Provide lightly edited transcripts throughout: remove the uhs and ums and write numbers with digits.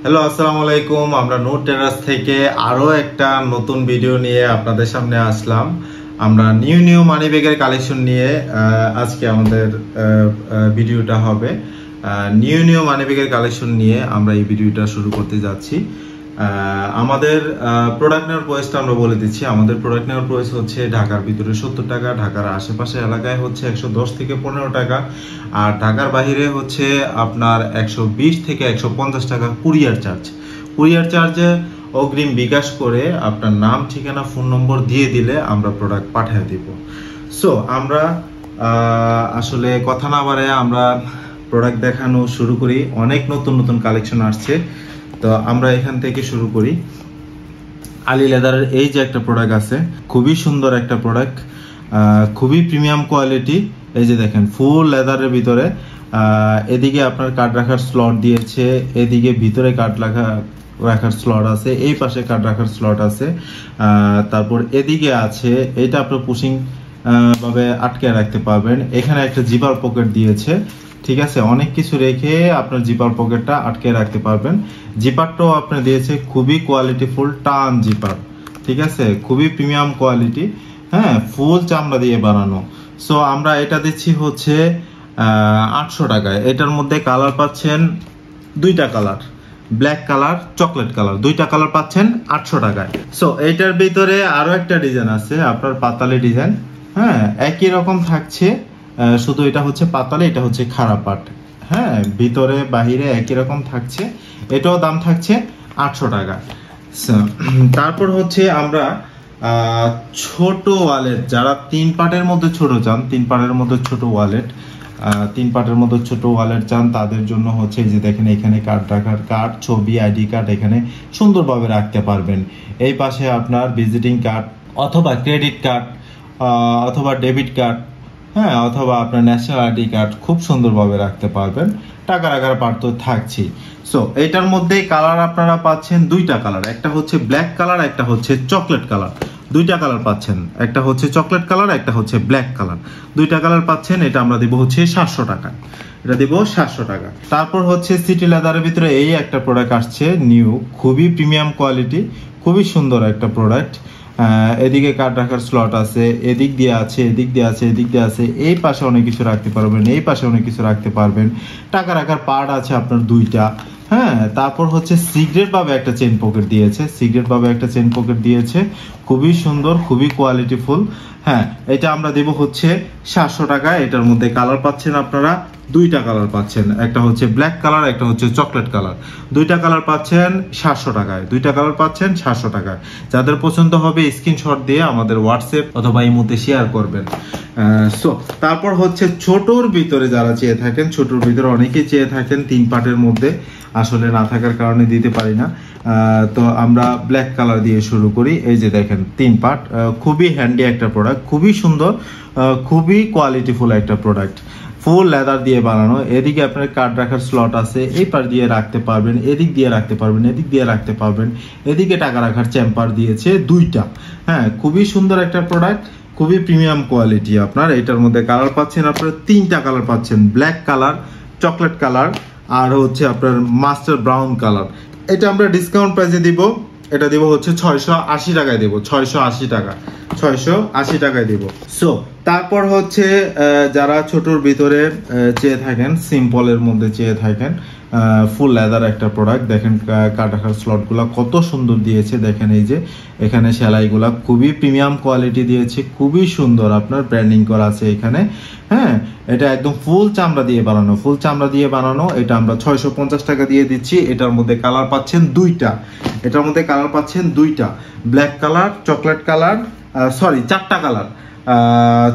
Hello, আসসালামু আলাইকুম। আমরা নূর টেরাস থেকে আরো একটা নতুন ভিডিও নিয়ে আপনাদের সামনে আসলাম। আমরা নিউ মানি ব্যাগের কালেকশন নিয়ে আজকে আমাদের ভিডিওটা হবে। নিউ মানি ব্যাগের কালেকশন নিয়ে আমরা এই ভিডিওটা শুরু করতে যাচ্ছি। আমাদের প্রোডাক্ট নেওয়ার প্রাইসটা আমরা বলে দিচ্ছি। আমাদের প্রোডাক্ট নেওয়ার প্রাইস হচ্ছে ঢাকার ভিতরে 70 টাকা, ঢাকার আশেপাশে এলাকায় হচ্ছে 110 থেকে 15 টাকা, আর ঢাকার বাইরে হচ্ছে আপনার 120 থেকে 150 টাকা কুরিয়ার চার্জে অগ্রিম বিকাশ করে আপনার নাম, ঠিকানা, ফোন নম্বর দিয়ে দিলে আমরা প্রোডাক্ট পাঠিয়ে দিব। সো আমরা আসলে কথা না বাড়ায় আমরা প্রোডাক্ট দেখানো শুরু করি। অনেক নতুন কালেকশন আসছে, তো আমরা এখান থেকে শুরু করি। আলী লেদারের এই যে একটা প্রোডাক্ট আছে, খুবই সুন্দর একটা প্রোডাক্ট, খুবই প্রিমিয়াম কোয়ালিটি। এই যে দেখেন, ফুল লেদারের ভিতরে এদিকে আপনার কার্ড রাখার স্লট দিয়েছে, এদিকে ভিতরে কার্ড রাখার স্লট আছে, এই পাশে কার্ড রাখার স্লট আছে, তারপর এদিকে আছে, এটা আপনার পুশিং ভাবে আটকে রাখতে পারবেন। এখানে একটা জিপার পকেট দিয়েছে, ঠিক আছে, অনেক কিছু রেখে আপনার জিপার পকেটটা আটকে রাখতে পারবেন। জিপারটাও আপনার দিয়েছে খুবই কোয়ালিটিফুল টান জিপার, ঠিক আছে, খুবই প্রিমিয়াম কোয়ালিটি, হ্যাঁ, ফুল চামড়া দিয়ে বানানো। সো আমরা এটা দিচ্ছি হচ্ছে 800 টাকায়। এটার মধ্যে কালার পাচ্ছেন দুইটা colour, black colour, chocolate colour, দুইটা কালার পাচ্ছেন 800 টাকায়। সো এইটার ভিতরে আরো একটা ডিজাইন আছে, আপনার পাতালি ডিজাইন, হ্যাঁ, একই রকম থাকছে, শুধু এটা হচ্ছে পাতালে, এটা হচ্ছে খারাপ পাট, হ্যাঁ, ভিতরে বাহিরে একই রকম থাকছে। এটাও দাম থাকছে 800 টাকা। তারপর হচ্ছে আমরা ছোট ওয়ালেট, যারা 3 পার্টের মধ্যে ছোট চান, 3 পার্টের মধ্যে ছোট ওয়ালেট, 3 পার্টের মধ্যে ছোট ওয়ালেট চান, তাদের জন্য হচ্ছে যে দেখেন, এখানে কার্ড রাখার, কার্ড, ছবি, আইডি কার্ড এখানে সুন্দরভাবে রাখতে পারবেন। এই পাশে আপনার ভিজিটিং কার্ড অথবা ক্রেডিট কার্ড অথবা ডেবিট কার্ড, হ্যাঁ, অথবা আপনার ন্যাশনাল আইডি কার্ড খুব সুন্দরভাবে রাখতে পারবেন। টাকা রাখার পার্ট তো থাকছি। সো এটার মধ্যে কালার আপনারা পাচ্ছেন দুইটা কালার, একটা হচ্ছে ব্ল্যাক কালার, একটা হচ্ছে চকলেট কালার। দুইটা কালার পাচ্ছেন, একটা হচ্ছে চকলেট কালার, একটা হচ্ছে ব্ল্যাক কালার, দুইটা কালার পাচ্ছেন। এটা আমরা দিব হচ্ছে 700 টাকা, এটা দিব 700 টাকা। তারপর হচ্ছে সিটি লেদারের ভিতরে এই একটা প্রোডাক্ট আসছে নিউ, খুবই প্রিমিয়াম কোয়ালিটি, খুবই সুন্দর একটা প্রোডাক্ট। এদিকে কার্ড রাখার স্লট আছে, এদিক দিয়ে আছে, এদিক দিয়ে আছে, এদিক দিয়ে আছে, এই পাশে অনেক কিছু রাখতে পারবেন, এই পাশে অনেক কিছু রাখতে পারবেন। টাকা রাখার পার্ট আছে আপনার দুইটা, হ্যাঁ। তারপর হচ্ছে সিগারেট ভাবে একটা চেইন পকেট দিয়েছে, সিগারেট ভাবে একটা চেইন পকেট দিয়েছে, খুবই সুন্দর, খুবই কোয়ালিটিফুল, হ্যাঁ। এটা আমরা দেব হচ্ছে 700 টাকা। এটার মধ্যে কালার পাচ্ছেন আপনারা দুইটা কালার পাচ্ছেন, একটা হচ্ছে ব্ল্যাক কালার, একটা হচ্ছে চকলেট কালার, দুইটা কালার পাচ্ছেন 700 টাকায়, দুইটা কালার পাচ্ছেন 700 টাকায়। যাদের পছন্দ হবে স্ক্রিনশট দিয়ে আমাদের হোয়াটসঅ্যাপ অথবা ইমোতে শেয়ার করবেন। সো তারপর হচ্ছে ছোটর ভিতরে যারা চেয়ে থাকেন, ছোটর ভিতরে অনেকেই চেয়ে থাকেন, 3 পার্টের মধ্যে আসলে না থাকার কারণে দিতে পারি না, তো আমরা ব্ল্যাক কালার দিয়ে শুরু করি। এই যে দেখেন 3 পার্ট, খুবই হ্যান্ডি একটা প্রোডাক্ট, খুবই সুন্দর, খুবই কোয়ালিটিফুল একটা প্রোডাক্ট, ফুল লেদার দিয়ে বানানো। এদিকে আপনার কার্ড রাখার স্লট আছে, এই পার দিয়ে রাখতে পারবেন, এদিক দিয়ে রাখতে পারবেন, এদিক দিয়ে রাখতে পারবেন। এদিকে টাকা রাখার চেম্বার দিয়েছে দুইটা, হ্যাঁ, খুবই সুন্দর একটা প্রোডাক্ট, খুবই প্রিমিয়াম কোয়ালিটি। আপনার এটার মধ্যে কালার পাচ্ছেন, আপনারা 3টা কালার পাচ্ছেন, ব্ল্যাক কালার, চকলেট কালার, আর হচ্ছে আপনার মাস্টার ব্রাউন কালার। এটা আমরা ডিসকাউন্ট প্রাইসে দিব, এটা দিব হচ্ছে 680 টাকায় দেব, 680 টাকা, 680 টাকায় দেব। সো তারপর হচ্ছে যারা ছোটর ভিতরে চেয়ে থাকেন, সিম্পলের মধ্যে চেয়ে থাকেন, ফুল লেদার একটা প্রোডাক্ট, দেখেন কার্ড রাখার স্লটগুলো কত সুন্দর দিয়েছে, দেখেন এই যে এখানে সেলাইগুলা খুবই প্রিমিয়াম কোয়ালিটি দিয়েছে, খুবই সুন্দর, আপনার ব্র্যান্ডিং করা আছে এখানে, হ্যাঁ। এটা একদম ফুল চামড়া দিয়ে বানানো, ফুল চামড়া দিয়ে বানানো। এটা আমরা 650 টাকা দিয়ে দিচ্ছি। এটার মধ্যে কালার পাচ্ছেন দুইটা, এটার মধ্যে কালার পাচ্ছেন দুইটা, black colour, chocolate colour, sorry 4টা colour,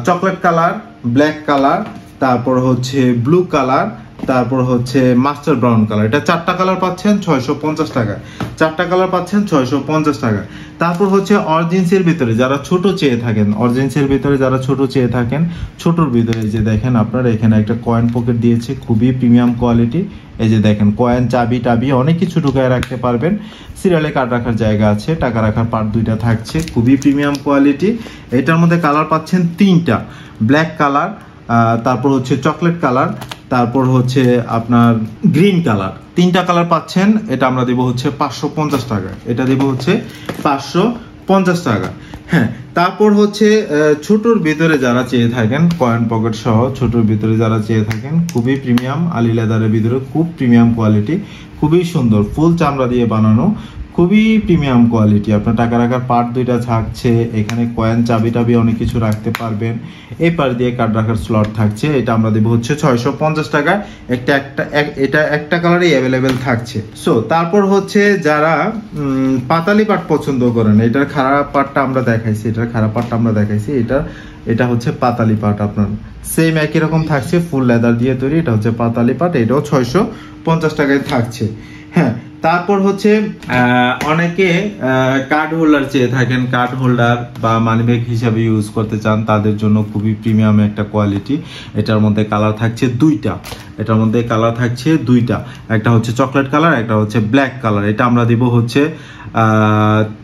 chocolate colour, black colour, তারপর হচ্ছে ব্লু কালার, তারপর হচ্ছে মাস্টার ব্রাউন কালার। এটা 4টা কালার পাচ্ছেন 650 টাকা, 4টা কালার পাচ্ছেন 650 টাকা। তারপর হচ্ছে অরিজিন্সের ভিতরে যারা ছোট চেয়ে থাকেন, অরিজিন্সের ভিতরে যারা ছোট চেয়ে থাকেন, ছোটর ভিতরে যে দেখেন আপনার এখানে একটা কয়েন পকেট দিয়েছে, খুবই প্রিমিয়াম কোয়ালিটি। এই যে দেখেন কয়েন, চাবি টাবি অনেক কিছু ঢুকায় রাখতে পারবেন। সিরিয়ালে কার্ড রাখার জায়গা আছে, টাকা রাখার পার্ট দুইটা থাকছে, খুবই প্রিমিয়াম কোয়ালিটি। এটার মধ্যে কালার পাচ্ছেন 3টা, ব্ল্যাক কালার, তারপর হচ্ছে চকলেট কালার, তারপর হচ্ছে আপনার গ্রিন কালার, 3টা কালার পাচ্ছেন। এটা আমরা দেব হচ্ছে 550 টাকা, এটা দেব হচ্ছে 550 টাকা। হ্যাঁ, তারপর হচ্ছে ছোটর ভিতরে যারা চেয়ে থাকেন, কয়েন পকেট সহ ছোটর ভিতরে যারা চেয়ে থাকেন, খুবই প্রিমিয়াম আলি লেদারের ভিতরে, খুব প্রিমিয়াম কোয়ালিটি, খুবই সুন্দর, ফুল চামড়া দিয়ে বানানো, খুবই প্রিমিয়াম কোয়ালিটি। আপনার টাকা রাখার পার্ট 2টা থাকছে, এখানে কয়েন চাবি টাবি অনেক কিছু রাখতে পারবেন। এই পার দিয়ে কার্ড রাখার স্লট থাকছে, এটা আমরা দেবো হচ্ছে 650 টাকা। এটা একটা কালারই অ্যাভেলেবেল থাকছে। সো তারপর হচ্ছে যারা পাতালি পাট পছন্দ করেন, এটার খারাপ পাটটা আমরা দেখাইছি, এটা হচ্ছে পাতালি পাট, আপনার সেম একই রকম থাকছে, ফুল লেদার দিয়ে তৈরি। এটা হচ্ছে পাতালি পাট, এটাও 650 টাকায় থাকছে। হ্যাঁ, তারপর হচ্ছে অনেকে কার্ড হোল্ডার চেয়ে থাকেন, কার্ড হোল্ডার বা মানিব্যাগ হিসাবে ইউজ করতে চান, তাদের জন্য খুবই প্রিমিয়াম একটা কোয়ালিটি। এটার মধ্যে কালার থাকছে 2টা, একটা হচ্ছে চকলেট কালার, একটা হচ্ছে ব্ল্যাক কালার। এটা আমরা দিব হচ্ছে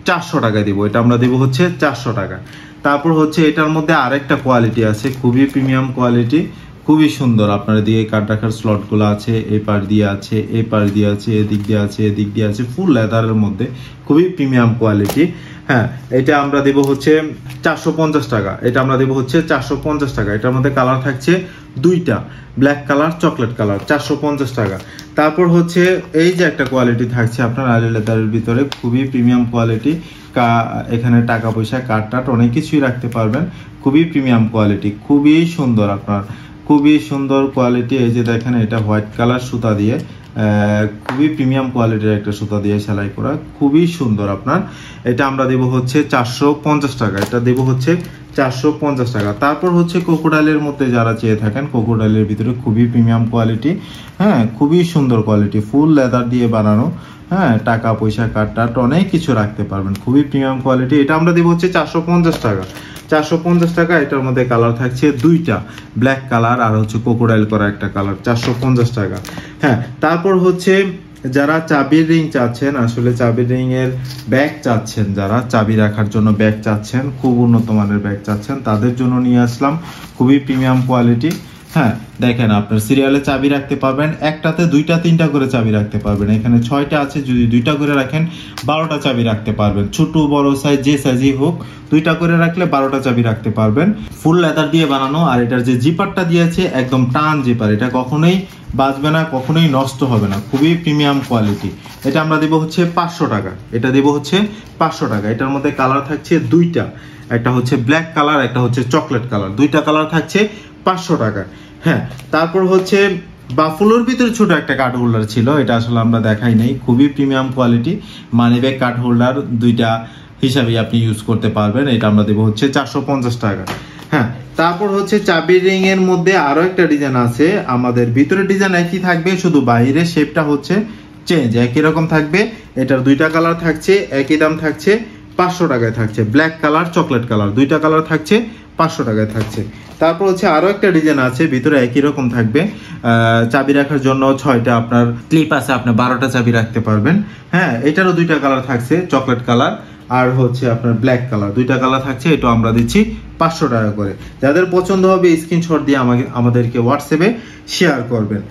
400 টাকায় দিব, এটা আমরা দিব হচ্ছে 400 টাকা। তারপর হচ্ছে এটার মধ্যে আরেকটা কোয়ালিটি আছে, খুবই প্রিমিয়াম কোয়ালিটি, খুবই সুন্দর। আপনার দিয়ে কার্ড রাখার স্লট গুলো আছে, এই পার দিয়ে আছে, এই পার দিয়ে আছে, এদিক দিয়ে আছে, এদিক দিয়ে আছে, ফুল লেদারের মধ্যে, খুবই প্রিমিয়াম কোয়ালিটি। হ্যাঁ, এটা আমরা দেব হচ্ছে 450 টাকা, এটা আমরা দেব হচ্ছে 450 টাকা। এটার মধ্যে কালার থাকছে 2টা, ব্ল্যাক কালার, চকলেট কালার, 450 টাকা। তারপর হচ্ছে এই যে একটা কোয়ালিটি থাকছে আপনার আলি লেদারের ভিতরে, খুবই প্রিমিয়াম কোয়ালিটি। এখানে টাকা পয়সা, কার্ড টাট অনেক কিছুই রাখতে পারবেন, খুবই প্রিমিয়াম কোয়ালিটি, খুবই সুন্দর, আপনার খুবই সুন্দর কোয়ালিটি। এই যে দেখেন, এটা হোয়াইট কালার সুতা দিয়ে, খুবই প্রিমিয়াম কোয়ালিটির একটা সুতা দিয়ে সেলাই করা, খুবই সুন্দর। আপনার এটা আমরা দেব হচ্ছে 450 টাকা, এটা দেব হচ্ছে 450 টাকা। তারপর হচ্ছে ক্রোকোডাইলের মধ্যে যারা চেয়ে থাকেন, ক্রোকোডাইলের ভিতরে খুবই প্রিমিয়াম কোয়ালিটি, হ্যাঁ, খুবই সুন্দর কোয়ালিটি, ফুল লেদার দিয়ে বানানো। হ্যাঁ, টাকা পয়সা, কার্ড টাট অনেক কিছু রাখতে পারবেন, খুবই প্রিমিয়াম কোয়ালিটি। এটা আমরা দেব হচ্ছে 450 টাকা, 450 টাকা। এটার মধ্যে কালার থাকছে 2টা, ব্ল্যাক কালার আর হচ্ছে ক্রোকোডাইল করা একটা কালার, 450 টাকা। হ্যাঁ, তারপর হচ্ছে যারা চাবির রিং চাচ্ছেন, আসলে চাবির রিং এর ব্যাগ চাচ্ছেন, যারা চাবি রাখার জন্য ব্যাগ চাচ্ছেন, খুব উন্নত মানের ব্যাগ চাচ্ছেন, তাদের জন্য নিয়ে আসলাম খুবই প্রিমিয়াম কোয়ালিটি। হ্যাঁ, দেখেন, আপনার সিরিয়ালে চাবি রাখতে পারবেন, একটাতে 2টা 3টা করে চাবি রাখতে পারবেন। এখানে 6টা আছে, যদি 2টা করে রাখেন 12টা চাবি রাখতে পারবেন। ছোট বড় সাইজ, যে সাইজই হোক, 2টা করে রাখলে 12টা চাবি রাখতে পারবেন। ফুল লেদার দিয়ে বানানো, আর এটার যে জিপারটা দিয়েছে একদম টান জিপার, এটা কখনোই বাজবে না, কখনোই নষ্ট হবে না, খুবই প্রিমিয়াম কোয়ালিটি। এটা আমরা দেব হচ্ছে 500 টাকা, এটা দেব হচ্ছে 500 টাকা। এটার মধ্যে কালার থাকছে 2টা, একটা হচ্ছে ব্ল্যাক কালার, একটা হচ্ছে চকলেট কালার, 2টা কালার থাকছে 500 টাকা। হ্যাঁ, তারপর হচ্ছে বাফলোর ভিতরে ছোট একটা কার্ড হোল্ডার ছিল, এটা আসলে আমরা দেখাই নাই, খুবই premium quality, money bag card holder 2টা হিসাবে আপনি ইউজ করতে পারবেন। এটা আমরা দেব হচ্ছে 450 টাকা। হ্যাঁ, তারপর হচ্ছে চাবির রিং এর মধ্যে আরো একটা ডিজাইন আছে, আমাদের ভিতরে ডিজাইন একই থাকবে, শুধু বাইরে শেপটা হচ্ছে চেঞ্জ, একই রকম থাকবে। এটার 2টা কালার থাকছে, একই দাম থাকছে, 500 টাকায় থাকছে। ব্ল্যাক কালার, চকলেট কালার, 2টা কালার থাকছে, 500 টাকায় থাকছে। তারপর হচ্ছে আরো একটা ডিজাইন আছে, ভিতরে একই রকম থাকবে, চাবি রাখার জন্য 6টা আপনার ক্লিপ আছে, আপনি 12টা চাবি রাখতে পারবেন। হ্যাঁ, এটারও 2টা কালার থাকছে, চকলেট কালার আর হচ্ছে আপনার ব্ল্যাক কালার, 2টা কালার থাকছে। এটা আমরা দিচ্ছি 500 টাকা করে। যাদের পছন্দ হবে স্ক্রিনশট দিয়ে আমাদেরকে হোয়াটসঅ্যাপে শেয়ার করবেন।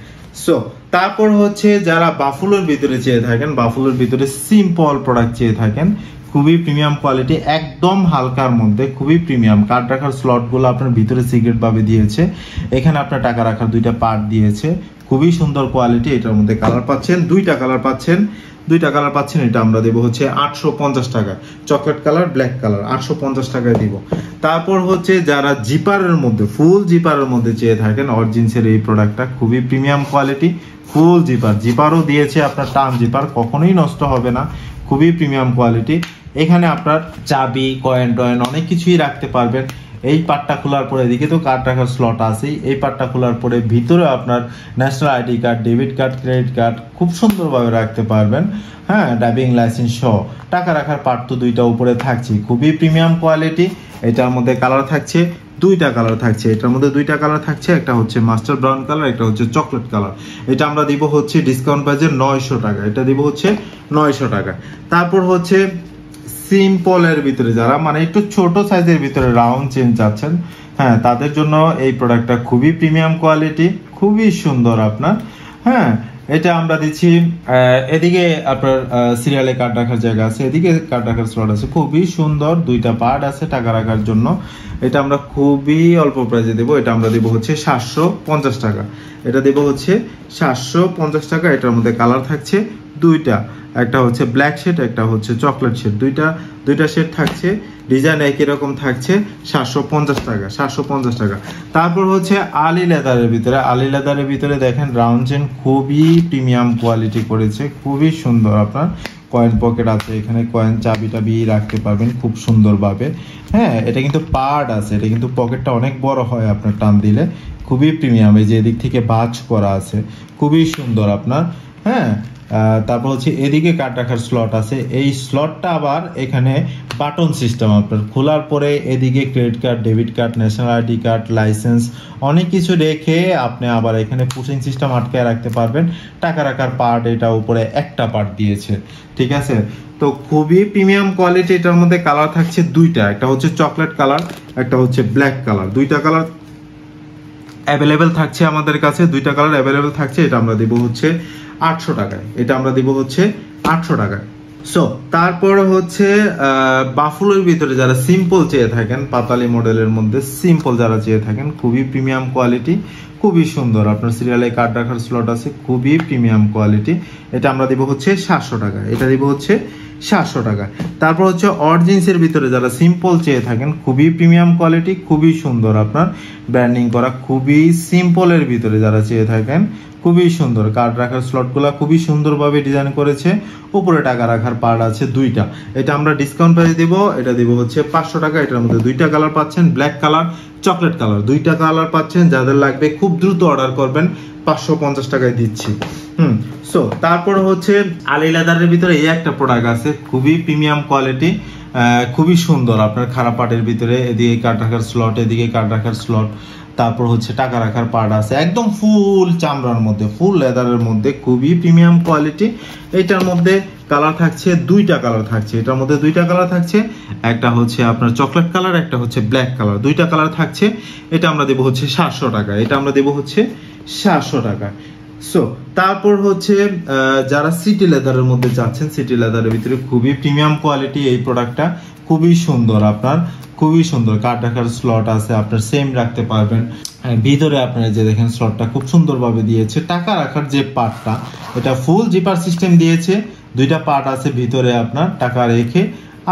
সো তারপর হচ্ছে যারা বাফলোর ভিতরে চেয়ে থাকেন, বাফলোর ভিতরে সিম্পল প্রোডাক্ট চেয়ে থাকেন, খুবই প্রিমিয়াম কোয়ালিটি, একদম হালকার মধ্যে, খুবই প্রিমিয়াম। কার্ড রাখার স্লট গুলো আপনার ভিতরে সিগারেট ভাবে দিয়েছে, এখানে আপনার টাকা রাখার 2টা পার্ট দিয়েছে, খুবই সুন্দর কোয়ালিটি। এটার মধ্যে কালার পাচ্ছেন, 2টা কালার পাচ্ছেন, 2টা কালার পাচ্ছেন। এটা আমরা দেবো হচ্ছে 850 টাকা, চকলেট কালার, ব্ল্যাক কালার, 850 টাকায় দিব। তারপর হচ্ছে যারা জিপারের মধ্যে, ফুল জিপারের মধ্যে চেয়ে থাকেন, অরিজিনসের এই প্রোডাক্টটা খুবই প্রিমিয়াম কোয়ালিটি, ফুল জিপার, জিপারও দিয়েছে আপনার টান জিপার, কখনোই নষ্ট হবে না, খুবই প্রিমিয়াম কোয়ালিটি। এখানে আপনার চাবি, কয়েন টয়েন অনেক কিছুই রাখতে পারবেন। এই পার্টটা খোলার পরে, এদিকে তো কার্ড রাখার স্লট আছেই, এই পার্টটা খোলার পরে ভিতরে আপনার national ID card, debit card, credit card খুব সুন্দরভাবে রাখতে পারবেন। হ্যাঁ, ড্রাইভিং লাইসেন্স সহ টাকা রাখার পার্ট তো 2টা উপরে থাকছে, খুবই প্রিমিয়াম কোয়ালিটি। এটার মধ্যে কালার থাকছে, 2টা কালার থাকছে, এটার মধ্যে 2টা কালার থাকছে, একটা হচ্ছে মাস্টার ব্রাউন কালার, একটা হচ্ছে চকলেট কালার। এটা আমরা দিব হচ্ছে ডিসকাউন্ট প্রাইসে 900 টাকা, এটা দিব হচ্ছে 900 টাকা। তারপর হচ্ছে সিম্পলের ভিতরে যারা মানে একটু ছোট সাইজের ভিতরে রাউন্ড চেন চাচ্ছেন, হ্যাঁ, তাদের জন্য এই প্রোডাক্টটা খুবই প্রিমিয়াম কোয়ালিটি, খুবই সুন্দর আপনার। হ্যাঁ, এটা আমরা দিচ্ছি এদিকে আপনার সিরিয়ালে কার্ড রাখার জায়গা আছে, এদিকে কার্ড রাখার স্লট আছে, খুবই সুন্দর, দুইটা পার্ট আছে টাকা রাখার জন্য। এটা আমরা খুবই অল্প প্রাইসে দেবো, এটা আমরা দেবো হচ্ছে 750 টাকা। এটা দেবো হচ্ছে 750 টাকা। এটার মধ্যে কালার থাকছে দুইটা, একটা হচ্ছে ব্ল্যাক শেড, একটা হচ্ছে চকলেট শেড, দুইটা শেড থাকছে, ডিজাইন একই রকম থাকছে। 750 টাকা, 750 টাকা। তারপর হচ্ছে আলি লেদারের ভিতরে দেখেন রাউন্ড চেন, খুবই প্রিমিয়াম কোয়ালিটি করেছে, খুবই সুন্দর। আপনার কয়েন পকেট আছে, এখানে কয়েন চাবি টাবি রাখতে পারবেন খুব সুন্দরভাবে। হ্যাঁ, এটা কিন্তু পার্ট আছে, এটা কিন্তু পকেটটা অনেক বড় হয় আপনার টান দিলে, খুবই প্রিমিয়াম। এই যে এদিক থেকে বাজ করা আছে, খুবই সুন্দর আপনার। হ্যাঁ, তারপর হচ্ছে এদিকে কার্ড রাখার স্লট আছে, এই স্লটটা আবার এখানে বাটন সিস্টেম। আপনার খোলার পরে এদিকে credit card, debit card, national ID card, licence অনেক কিছু রেখে আপনি আবার এখানে পুশিং সিস্টেম আটকায় রাখতে পারবেন। টাকা রাখার পার্ট এটা উপরে একটা পার্ট দিয়েছে, ঠিক আছে। তো খুবই প্রিমিয়াম কোয়ালিটি। এটার মধ্যে কালার থাকছে দুইটা, একটা হচ্ছে চকলেট কালার, একটা হচ্ছে ব্ল্যাক কালার। দুইটা কালার অ্যাভেলেবেল থাকছে আমাদের কাছে, দুইটা কালার অ্যাভেলেবেল থাকছে। এটা আমরা দিব হচ্ছে 800 টাকায়, এটা আমরা দিব হচ্ছে 800 টাকায়। সো তারপর হচ্ছে বাফুলোর ভিতরে যারা সিম্পল চেয়ে থাকেন, পাতালি মডেলের মধ্যে সিম্পল যারা চেয়ে থাকেন, খুবই প্রিমিয়াম কোয়ালিটি, খুবই সুন্দর। আপনার সিরিয়ালে কার্ড রাখার স্লট আছে, খুবই প্রিমিয়াম কোয়ালিটি। এটা আমরা দিব হচ্ছে 700 টাকা, এটা দিব হচ্ছে 700 টাকা। তারপর হচ্ছে অরিজিনসের ভিতরে যারা সিম্পল চেয়ে থাকেন, খুবই প্রিমিয়াম কোয়ালিটি, খুবই সুন্দর, আপনার ব্র্যান্ডিং করা, খুবই সিম্পলের ভিতরে যারা চেয়ে থাকেন, খুবই সুন্দর। কার্ড রাখার স্লটগুলো খুবই সুন্দরভাবে ডিজাইন করেছে, উপরে টাকা রাখার পার্ট আছে দুইটা। এটা আমরা ডিসকাউন্ট প্রাইস দিব, এটা দিব হচ্ছে 500 টাকা। এটার মধ্যে দুইটা কালার পাচ্ছেন, ব্ল্যাক কালার, চকলেট কালার, দুইটা কালার পাচ্ছেন। যাদের লাগবে খুব দ্রুত অর্ডার করবেন, 550 টাকায় দিচ্ছি। সো তারপর হচ্ছে আলি লেদারের ভিতরে এই একটা প্রোডাক্ট আছে, খুবই প্রিমিয়াম কোয়ালিটি, খুবই সুন্দর। আপনার খারাপ পার্টের ভিতরে এদিকে কার্ড রাখার স্লট, এদিকে কার্ড রাখার স্লট, তারপর হচ্ছে টাকা রাখার পার্ট আছে, একদম ফুল চামড়ার মধ্যে, ফুল লেদারের মধ্যে, খুবই প্রিমিয়াম কোয়ালিটি। এটার মধ্যে কালার থাকছে দুইটা কালার থাকছে, এটার মধ্যে দুইটা কালার থাকছে, একটা হচ্ছে আপনার চকলেট কালার, একটা হচ্ছে ব্ল্যাক কালার, দুইটা কালার থাকছে। এটা আমরা দেবো হচ্ছে 700 টাকা, এটা আমরা দেবো হচ্ছে 700 টাকা। সো তারপর হচ্ছে যারা সিটি লেদারের মধ্যে যাচ্ছেন, সিটি লেদারের ভিতরে খুবই প্রিমিয়াম কোয়ালিটি এই প্রোডাক্টটা, খুবই সুন্দর। আপনার খুবই সুন্দর কার্ড রাখার স্লট আছে, আপনার সেম রাখতে পারবেন। ভিতরে আপনারা যে দেখেন স্লটটা খুব সুন্দরভাবে দিয়েছে। টাকা রাখার যে পার্টটা, এটা ফুল জিপার সিস্টেম দিয়েছে, দুইটা পার্ট আছে ভিতরে, আপনার টাকা রেখে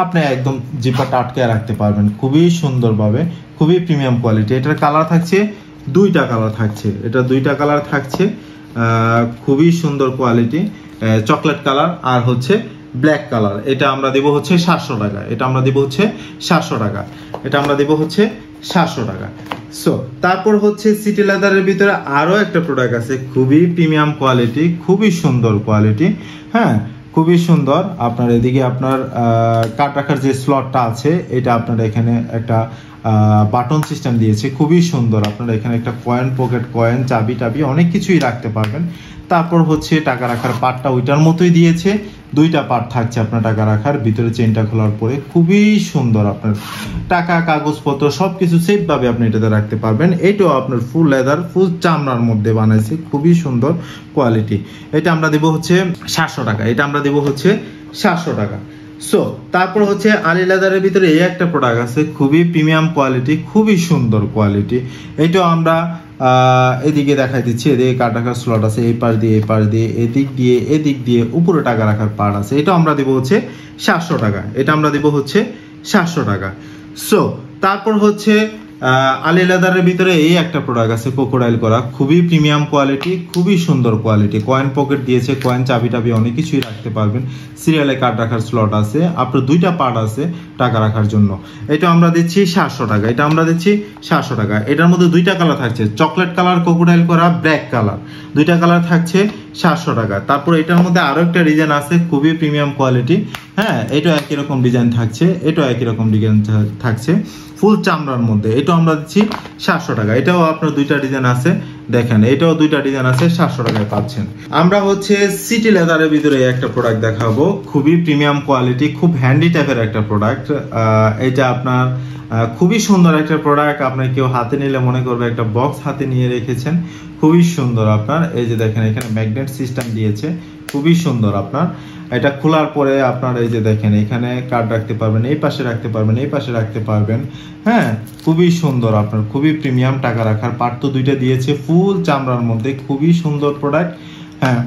আপনি একদম জিপারটা আটকে রাখতে পারবেন খুবই সুন্দরভাবে, খুবই প্রিমিয়াম কোয়ালিটি। এটার কালার থাকছে দুইটা কালার থাকছে, এটা দুইটা কালার থাকছে, খুবই সুন্দর কোয়ালিটি, চকলেট কালার আর হচ্ছে ব্ল্যাক কালার। এটা আমরা দেব হচ্ছে 700 টাকা, এটা আমরা দেব হচ্ছে 700 টাকা, এটা আমরা দেব হচ্ছে 700 টাকা। সো তারপর হচ্ছে সিটি লেদারের ভিতরে আরো একটা প্রোডাক্ট আছে, খুবই প্রিমিয়াম কোয়ালিটি, খুবই সুন্দর কোয়ালিটি। হ্যাঁ, খুবই সুন্দর। আপনার এদিকে আপনার কার্ড রাখার যে স্লটটা আছে, এটা আপনার এখানে একটা বাটন সিস্টেম দিয়েছে, খুবই সুন্দর। আপনারা এখানে একটা কয়েন পকেট, কয়েন চাবি টাবি অনেক কিছুই রাখতে পারবেন। তারপর হচ্ছে টাকা রাখার পার্টটা ওইটার মতোই দিয়েছে, দুইটা পার্ট থাকছে আপনার টাকা রাখার ভিতরে, চেনটা খোলার পরে খুবই সুন্দর। আপনার টাকা, কাগজপত্র সবকিছু সেফ ভাবে আপনি এটাতে রাখতে পারবেন। এটাও আপনার ফুল লেদার, ফুল চামড়ার মধ্যে বানাইছে, খুবই সুন্দর কোয়ালিটি। এটা আমরা দেব হচ্ছে 700 টাকা, এটা আমরা দেব হচ্ছে 700 টাকা। সো তারপর হচ্ছে আলি লেদারের ভিতরে এই একটা প্রোডাক্ট আছে, খুবই প্রিমিয়াম কোয়ালিটি, খুবই সুন্দর কোয়ালিটি। এটাও আমরা এদিকে দেখাই দিচ্ছি, এদিকে কার্ড রাখার স্লট আছে, এই পাশ দিয়ে, এই পাশ দিয়ে, এদিক দিয়ে উপরে টাকা রাখার পার্ট আছে। এটা আমরা দেব হচ্ছে 700 টাকা, এটা আমরা দেব হচ্ছে 700 টাকা। সো তারপর হচ্ছে আলি লেদারের ভিতরে এই একটা প্রোডাক্ট আছে, ক্রোকোডাইল করা, খুবই প্রিমিয়াম কোয়ালিটি, খুবই সুন্দর কোয়ালিটি। কয়েন পকেট দিয়েছে, কয়েন চাবি টাবি অনেক কিছুই রাখতে পারবেন। সিরিয়ালে কার্ড রাখার স্লট আছে, আপনার দুইটা পার্ট আছে টাকা রাখার জন্য। এটা আমরা দিচ্ছি 700 টাকা, এটা আমরা দিচ্ছি 700 টাকা। এটার মধ্যে দুইটা কালার থাকছে, চকলেট কালার, ক্রোকোডাইল করা, ব্ল্যাক কালার, দুইটা কালার থাকছে 700 টাকা। তারপর এটার মধ্যে আরো একটা ডিজাইন আছে, খুবই প্রিমিয়াম কোয়ালিটি। হ্যাঁ, এটা একই রকম ডিজাইন থাকছে, এটা একই রকম ডিজাইন থাকছে, ফুল চামড়ার মধ্যে। এটা আমরা দিচ্ছি 700 টাকা। এটাও আপনার দুইটা ডিজাইন আছে, দেখেন এটাও দুইটা ডিজাইন আছে, 700 টাকায় পাচ্ছেন। আমরা হচ্ছে সিটি লেদারের ভিতরে একটা প্রোডাক্ট দেখাবো, খুবই প্রিমিয়াম কোয়ালিটি, খুব হ্যান্ডি টাইপের একটা প্রোডাক্ট। এটা আপনার খুবই সুন্দর একটা প্রোডাক্ট। আপনার কেউ হাতে নিলে মনে করবে একটা বক্স হাতে নিয়ে রেখেছেন। খুবই সুন্দর আপনার, এই যে দেখেন এখানে ম্যাগনেট সিস্টেম দিয়েছে, খুবই সুন্দর আপনার। এটা খোলার পরে আপনার এই যে দেখেন এখানে কার্ড রাখতে পারবেন, এই পাশে রাখতে পারবেন, এই পাশে রাখতে পারবেন। হ্যাঁ, খুবই সুন্দর আপনার, খুবই প্রিমিয়াম। টাকা রাখার পার্ট তো দুইটা দিয়েছে, ফুল চামড়ার মধ্যে, খুবই সুন্দর প্রোডাক্ট। হ্যাঁ,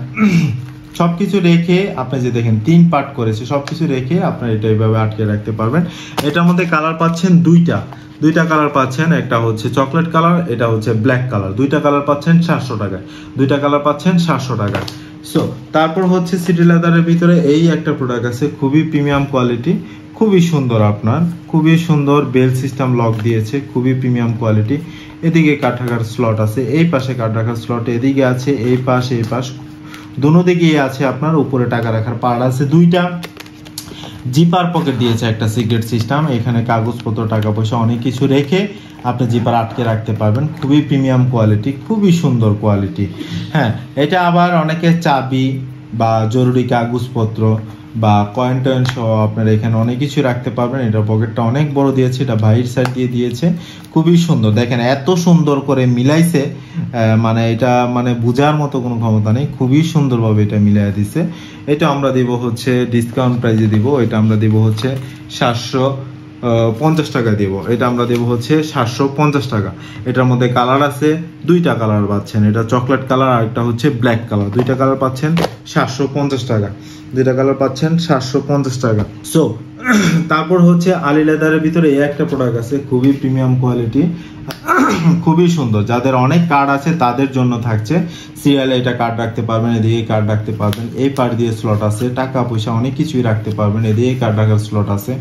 সবকিছু রেখে আপনি যে দেখেন 3 পার্ট করেছে, সবকিছু রেখে আপনার এটা এইভাবে আটকে রাখতে পারবেন। এটার মধ্যে কালার পাচ্ছেন দুইটা কালার পাচ্ছেন, একটা হচ্ছে চকলেট কালার, এটা হচ্ছে ব্ল্যাক কালার। দুইটা কালার পাচ্ছেন 700 টাকায়, দুইটা কালার পাচ্ছেন 700 টাকায়। সো তারপর হচ্ছে সিটি লেদারের ভিতরে এই একটা প্রোডাক্ট আছে, খুবই প্রিমিয়াম কোয়ালিটি, খুবই সুন্দর আপনার, খুবই সুন্দর। বেল সিস্টেম লক দিয়েছে, খুবই প্রিমিয়াম কোয়ালিটি। এদিকে কাঠ রাখার স্লট আছে, এই পাশে কাঠ রাখার স্লট, এদিকে আছে, এই পাশ দুনো দিকেই আছে আপনার। উপরে টাকা রাখার পার্ট আছে দুইটা। জিপার পকেট দিয়েছে একটা সিক্রেট সিস্টেম, এখানে কাগজপত্র, টাকা পয়সা অনেক কিছু রেখে আপনি জিপার আটকে রাখতে পারবেন। খুবই প্রিমিয়াম কোয়ালিটি, খুবই সুন্দর কোয়ালিটি। হ্যাঁ, এটা আবার অনেকে চাবি বা জরুরি কাগজপত্র বা কয়েন টয়েন সহ আপনারা এখানে অনেক কিছু রাখতে পারবেন। এটা পকেটটা অনেক বড় দিয়েছে, এটা বাইরের সাইড দিয়ে দিয়েছে, খুবই সুন্দর। দেখেন এত সুন্দর করে মিলাইছে, মানে এটা মানে বোঝার মতো কোনো ক্ষমতা নেই, খুবই সুন্দরভাবে এটা মিলাই দিছে। এটা আমরা দিব হচ্ছে ডিসকাউন্ট প্রাইজে দিব, এটা আমরা দিব হচ্ছে 750 টাকা দিব। এটা আমরা দেবো হচ্ছে 750 টাকা। এটার মধ্যে কালার আছে, দুইটা কালার পাচ্ছেন, এটা চকলেট কালার আর একটা হচ্ছে ব্ল্যাক কালার। দুইটা কালার পাচ্ছেন 750 টাকা, দুইটা কালার পাচ্ছেন 750 টাকা। সো তারপর হচ্ছে আলী লেদারের ভিতরে এই একটা প্রোডাক্ট আছে, খুবই প্রিমিয়াম কোয়ালিটি, খুবই সুন্দর। যাদের অনেক কার্ড আছে তাদের জন্য থাকছে। সিরিয়ালে এটা কার্ড রাখতে পারবেন, এদিকে কার্ড রাখতে পারবেন, এই পার দিয়ে স্লট আছে, টাকা পয়সা অনেক কিছুই রাখতে পারবেন। এদিকে কার্ড রাখার স্লট আছে,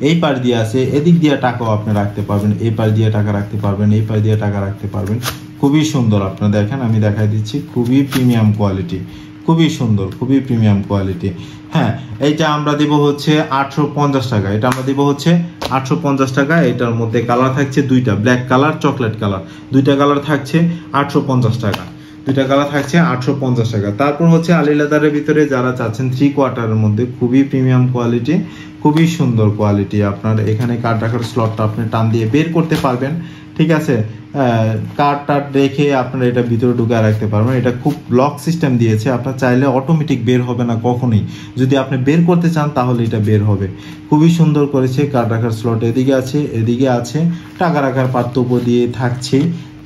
এই পার দিয়ে আছে, এদিক দিয়ে টাকাও আপনি রাখতে পারবেন, এই পার দিয়ে টাকা রাখতে পারবেন, এই পার দিয়ে টাকা রাখতে পারবেন। খুবই সুন্দর আপনারা দেখেন, আমি দেখাই দিচ্ছি, খুবই প্রিমিয়াম কোয়ালিটি, খুবই সুন্দর, খুবই প্রিমিয়াম কোয়ালিটি। হ্যাঁ, এইটা আমরা দিব হচ্ছে 850 টাকা, এটা আমরা দিব হচ্ছে 850 টাকা। এটার মধ্যে কালার থাকছে দুইটা, ব্ল্যাক কালার, চকলেট কালার, দুইটা কালার থাকছে 850 টাকা, দুইটা কালার থাকছে 850 টাকা। তারপর হচ্ছে আলী লেদারের ভিতরে যারা চাচ্ছেন 3 কোয়ার্টারের মধ্যে, খুবই প্রিমিয়াম কোয়ালিটি, খুবই সুন্দর কোয়ালিটি। আপনার এখানে কার্ড রাখার স্লটটা আপনি টান দিয়ে বের করতে পারবেন, ঠিক আছে। কার্ড টার্ড রেখে আপনারা এটা ভিতরে ঢুকে রাখতে পারবেন। এটা খুব লক সিস্টেম দিয়েছে, আপনার চাইলে অটোমেটিক বের হবে না কখনোই। যদি আপনি বের করতে চান তাহলে এটা বের হবে। খুবই সুন্দর করেছে। কার্ড রাখার স্লট এদিকে আছে, এদিকে আছে, টাকা রাখার পার্থক্য দিয়ে থাকছে।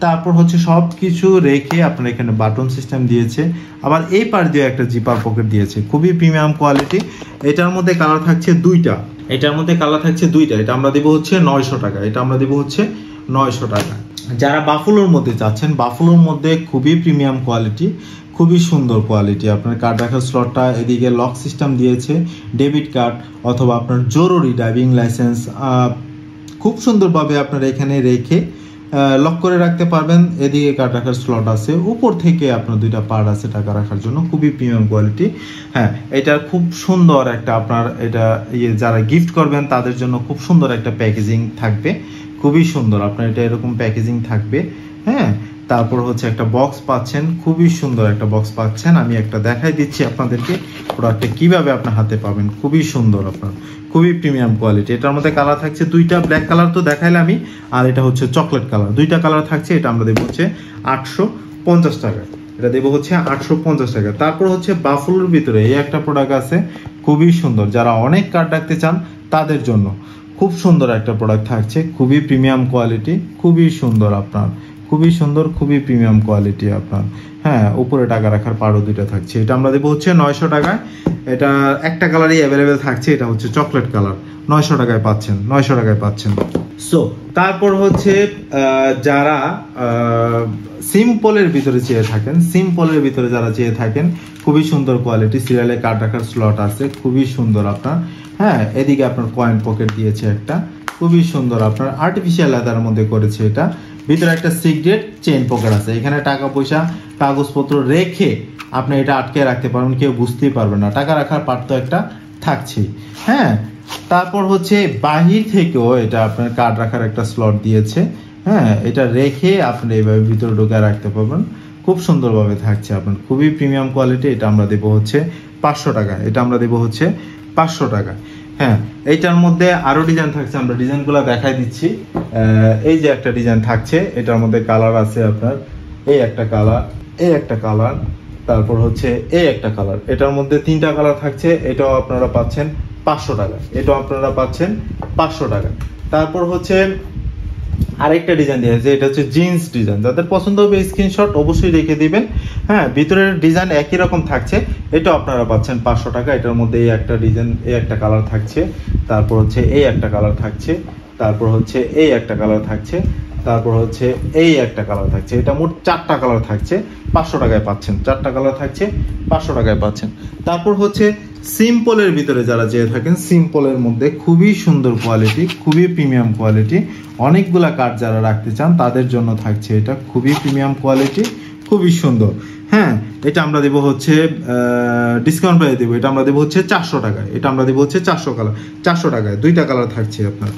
তারপর হচ্ছে সব কিছু রেখে আপনার এখানে বাটন সিস্টেম দিয়েছে, আবার এই পার দিয়ে একটা জিপার পকেট দিয়েছে, খুবই প্রিমিয়াম কোয়ালিটি। এটার মধ্যে কালার থাকছে দুইটা, এটার মধ্যে কালার থাকছে দুইটা। এটা আমরা দিব হচ্ছে 900 টাকা, এটা আমরা দিব হচ্ছে 900 টাকা। যারা বাফুলোর মধ্যে চাচ্ছেন, বাফুলোর মধ্যে খুবই প্রিমিয়াম কোয়ালিটি, খুবই সুন্দর কোয়ালিটি। আপনার কার্ড রাখার স্লটটা এদিকে লক সিস্টেম দিয়েছে, ডেবিট কার্ড অথবা আপনার জরুরি ড্রাইভিং লাইসেন্স খুব সুন্দরভাবে আপনারা এখানে রেখে লক করে রাখতে পারবেন। এদিকে কার্ড রাখার স্লট আছে, উপর থেকে আপনার দুইটা পার্ট আছে টাকা রাখার জন্য, খুবই প্রিমিয়াম কোয়ালিটি। হ্যাঁ, এটা খুব সুন্দর একটা আপনার এটা যারা গিফট করবেন তাদের জন্য খুব সুন্দর একটা প্যাকেজিং থাকবে, খুবই সুন্দর। আপনার এটা এরকম প্যাকেজিং থাকবে। হ্যাঁ, তারপর হচ্ছে একটা বক্স পাচ্ছেন, খুবই সুন্দর একটা বক্স পাচ্ছেন। আমি একটা দেখাই দিচ্ছি আপনাদেরকে প্রোডাক্টটা কিভাবে আপনার হাতে পাবেন, খুবই সুন্দর আপনার, খুবই প্রিমিয়াম কোয়ালিটি। এটার মধ্যে কালার থাকছে দুইটা, ব্ল্যাক কালার তো দেখাইলাম আমি, আর এটা হচ্ছে চকলেট কালার, দুইটা কালার থাকছে। এটা আমরা দেবো হচ্ছে 850 টাকা, এটা দেবো হচ্ছে 850 টাকা। তারপর হচ্ছে বাফুলোর ভিতরে এই একটা প্রোডাক্ট আছে, খুবই সুন্দর। যারা অনেক কার্ড রাখতে চান তাদের জন্য খুব সুন্দর একটা প্রোডাক্ট থাকছে, খুবই প্রিমিয়াম কোয়ালিটি, খুবই সুন্দর আপনার, খুবই সুন্দর, খুবই প্রিমিয়াম কোয়ালিটি আপনার। হ্যাঁ, উপরে টাকা রাখার পারও দুইটা থাকছে। এটা আমরা দেবো হচ্ছে 900 টাকায়। এটা একটা কালারই অ্যাভেলেবেল থাকছে, এটা হচ্ছে চকলেট কালার। 900 টাকায় পাচ্ছেন, 900 টাকায় পাচ্ছেন। সো তারপর হচ্ছে যারা সিম্পলের ভিতরে চেয়ে থাকেন, সিম্পলের ভিতরে যারা চেয়ে থাকেন, খুবই সুন্দর কোয়ালিটি। সিরিয়ালে কার্ড রাখার স্লট আছে, খুবই সুন্দর আপনার। হ্যাঁ, এদিকে আপনার কয়েন পকেট দিয়েছে একটা, খুবই সুন্দর আপনার, আর্টিফিশিয়াল লেদারের মধ্যে করেছে এটা। ভিতরে একটা সিক্রেট চেইন পকেট আছে, এখানে টাকা পয়সা কাগজপত্র রেখে আপনি এটা আটকে রাখতে পারবেন, কেউ বুঝতেই পারবে না। টাকা রাখার পার্ট তো একটা থাকছে। হ্যাঁ, তারপর হচ্ছে বাহির থেকেও এটা আপনার কার্ড রাখার একটা স্লট দিয়েছে। হ্যাঁ, এটা রেখে আপনি এইভাবে ভিতরে ঢুকে রাখতে পারবেন, খুব সুন্দরভাবে থাকছে আপনার, খুবই প্রিমিয়াম কোয়ালিটি। এটা আমরা দেবো হচ্ছে 500 টাকা, এটা আমরা দেবো হচ্ছে 500 টাকা। হ্যাঁ, এইটার মধ্যে আরো ডিজাইন থাকছে, আমরা ডিজাইনগুলো দেখাই দিচ্ছি। এই যে একটা ডিজাইন থাকছে, এটার মধ্যে কালার আছে আপনার এই একটা কালার, এই একটা কালার, তারপর হচ্ছে এই একটা কালার। এটার মধ্যে 3টা কালার থাকছে। এটাও আপনারা পাচ্ছেন 500 টাকা, এটাও আপনারা পাচ্ছেন 500 টাকা। তারপর হচ্ছে আরেকটা ডিজাইন দিয়েছে, এটা হচ্ছে জিন্স ডিজাইন। যাদের পছন্দ হবে স্ক্রিনশট অবশ্যই রেখে দিবেন। হ্যাঁ, ভিতরের ডিজাইন একই রকম থাকছে, এটা আপনারা পাচ্ছেন 500 টাকা। এটার মধ্যে এই একটা ডিজাইন, এই একটা কালার থাকছে, তারপর হচ্ছে এই একটা কালার থাকছে, তারপর হচ্ছে এই একটা কালার থাকছে, তারপর হচ্ছে এই একটা কালার থাকছে। এটা মোট 4টা কালার থাকছে, 500 টাকায় পাচ্ছেন। 4টা কালার থাকছে, 500 টাকায় পাচ্ছেন। তারপর হচ্ছে সিম্পলের ভিতরে যারা চেয়ে থাকেন, সিম্পলের মধ্যে খুবই সুন্দর কোয়ালিটি, খুবই প্রিমিয়াম কোয়ালিটি, অনেকগুলা কার্ড যারা রাখতে চান তাদের জন্য থাকছে এটা খুবই প্রিমিয়াম কোয়ালিটি, খুবই সুন্দর। হ্যাঁ, এটা আমরা দেবো হচ্ছে ডিসকাউন্ট প্রাইস দেবো, এটা আমরা দেবো হচ্ছে 400 টাকায়। এটা আমরা দেবো হচ্ছে 400 টাকায়, 2টা কালার থাকছে আপনার।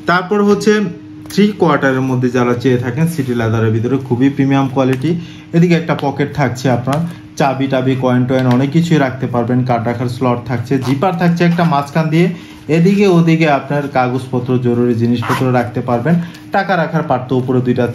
তারপর হচ্ছে 3 কোয়ার্টারের মধ্যে যারা চেয়ে থাকেন সিটি লেদারের ভিতরে খুবই প্রিমিয়াম কোয়ালিটি। এদিকে একটা পকেট থাকছে, আপনার চাবি টাবি কয়েন টয়েন অনেক কিছুই রাখতে পারবেন। কার্ড রাখার স্লট থাকছে, জিপার থাকছে একটা মাঝখান দিয়ে, এদিকে ওদিকে আপনার কাগজপত্র জরুরি জিনিসপত্র রাখতে পারবেন। টাকা রাখার পার্ট তো উপরে 2টা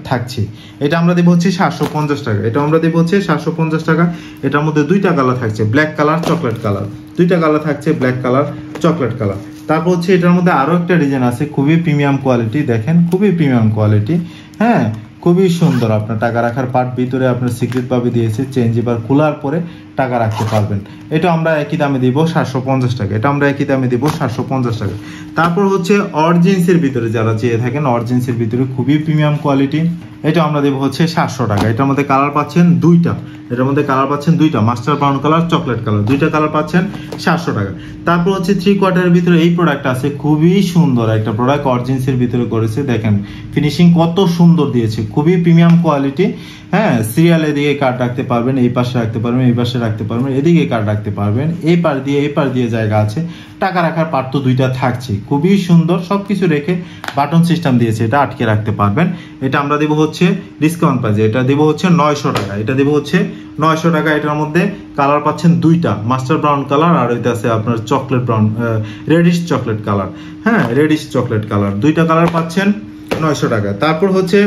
থাকছে। এটা আমরা দেবো হচ্ছে 750 টাকা, এটা আমরা দেবো হচ্ছে 750 টাকা। এটার মধ্যে 2টা কালার থাকছে, ব্ল্যাক কালার, চকলেট কালার, 2টা কালার থাকছে, ব্ল্যাক কালার, চকলেট কালার। তারপর হচ্ছে এটার মধ্যে আরো একটা ডিজাইন আছে, খুবই প্রিমিয়াম কোয়ালিটি, দেখেন খুবই প্রিমিয়াম কোয়ালিটি। হ্যাঁ, খুবই সুন্দর। আপনার টাকা রাখার পার্ট ভিতরে আপনার সিক্রেট ভাবে দিয়েছে, চেঞ্জ এবার খোলার পরে টাকা রাখতে পারবেন। এটা আমরা একই দামে দিব 750 টাকা, এটা আমরা একই দামে দিব 750 টাকা। তারপর হচ্ছে অরিজিনসের ভিতরে যারা চেয়ে থাকেন, অরিজিনসের ভিতরে খুবই প্রিমিয়াম কোয়ালিটি, এটা আমরা দেবো হচ্ছে 700 টাকা। এটার মধ্যে কালার পাচ্ছেন 2টা, এটার মধ্যে কালার পাচ্ছেন 2টা, master brown colour, chocolate colour, 2টা কালার পাচ্ছেন 700 টাকা। তারপর হচ্ছে 3 কোয়ার্টারের ভিতরে এই প্রোডাক্ট আছে, খুবই সুন্দর একটা প্রোডাক্ট, অরিজিনসের ভিতরে করেছে, দেখেন ফিনিশিং কত সুন্দর দিয়েছে, খুবই প্রিমিয়াম কোয়ালিটি। হ্যাঁ, সিরিয়াল এদিকে কার্ড রাখতে পারবেন, এই পাশে রাখতে পারবেন, এই পাশে রাখতে পারবেন, এদিকে কার্ড রাখতে পারবেন, এই পার দিয়ে জায়গা আছে। টাকা রাখার পার্ট তো 2টা থাকছে, খুবই সুন্দর, সবকিছু রেখে বাটন সিস্টেম দিয়েছে, এটা আটকে রাখতে পারবেন। এটা আমরা দেবো হচ্ছে ডিসকাউন্ট প্রাইসে, এটা দেবো হচ্ছে 900 টাকা, এটা দেবো হচ্ছে 900 টাকা। এটার মধ্যে কালার পাচ্ছেন 2টা, মাস্টার ব্রাউন কালার আর এটা আছে আপনার chocolate brown, reddish chocolate colour. হ্যাঁ, রেডিশ চকলেট কালার, 2টা কালার পাচ্ছেন 900 টাকা। তারপর হচ্ছে